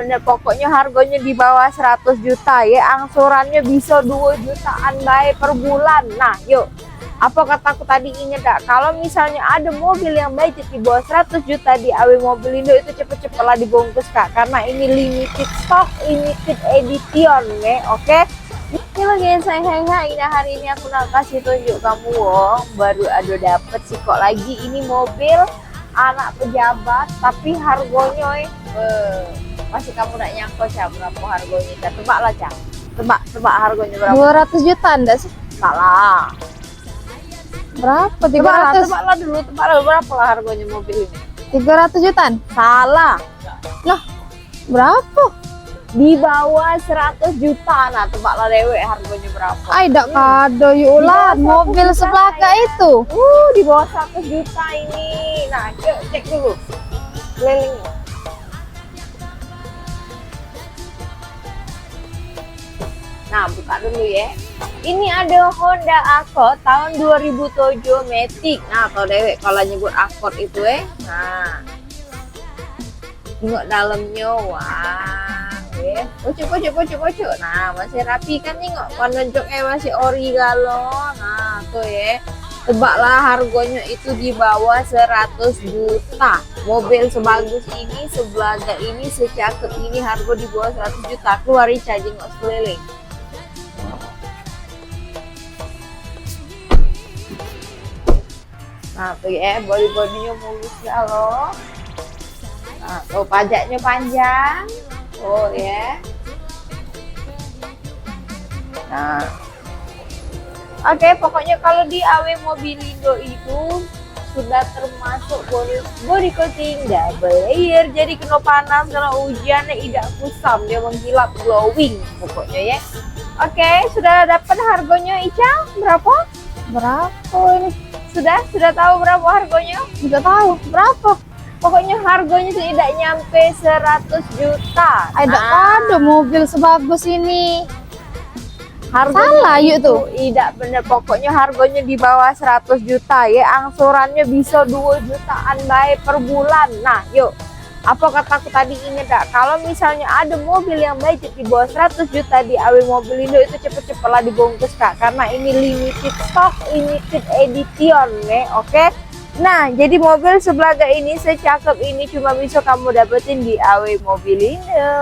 Bener, pokoknya harganya di bawah 100 juta ya, angsurannya bisa 2 jutaan baik per bulan. Nah yuk, apa kataku tadi, inget gak, kalau misalnya ada mobil yang budget di bawah 100 juta di AW Mobilindo itu cepet-cepet lah dibungkus kak, karena ini limited stock, limited edition ya. Oke, ini lagi saya ini hari ini aku nak kasih tunjuk kamu wong, baru ada dapet sih kok lagi ini mobil anak pejabat, tapi harganya masih kamu nak nyangkau Cak, berapa harganya Cak? Tebak lah Cak, tebak harganya berapa? 200 juta enggak sih? Salah. Berapa? Tebak lah dulu, berapa lah harganya mobil ini? 300 jutaan? Salah. Lah, berapa? Di bawah 100 juta. Nah, tebaklah dewe harganya berapa? Ay, dak kado yulah, Di bawah 100 mobil juta, sebelah kak ya. itu. Di bawah 100 juta ini. Nah, cek dulu. Keliling. Nah, buka dulu ya. Ini ada Honda Accord tahun 2007 Matic. Nah, kalau dewek kalau nyebut Accord itu nah. Tengok dalamnya, wah. Pucuk. Nah, masih rapi kan tengok. Penunjuknya masih ori galo. Nah, tuh ya. Tebaklah harganya itu di bawah 100 juta. Mobil sebagus ini, sebelaga ini, secakep ini harga di bawah 100 juta. Keluarin charging kok sekeliling. Nah tuh ya, body-bodinya mulus ya loh. Nah tuh pajaknya panjang. Oh ya. Nah oke, pokoknya kalau di AW Mobilindo itu sudah termasuk body coating double layer, jadi kena panas, kena hujannya tidak kusam, dia mengkilap glowing pokoknya ya. Oke, sudah dapat harganya Ica berapa? Berapa ini? Sudah tahu berapa harganya? Tidak tahu berapa. Pokoknya harganya tidak nyampe 100 juta. Ay, dak kado mobil sebagus ini. Harganya salah yuk tuh. Tidak bener, pokoknya harganya di bawah 100 juta ya, angsurannya bisa 2 jutaan baik per bulan. Nah yuk, apa kataku tadi, inget gak, kalau misalnya ada mobil yang budget di bawah 100 juta di AW Mobilindo itu cepet-cepet lah dibungkus kak, karena ini limited stock, limited edition ya. Oke, nah jadi mobil sebelaga ini, secakep ini cuma bisa kamu dapetin di AW Mobilindo.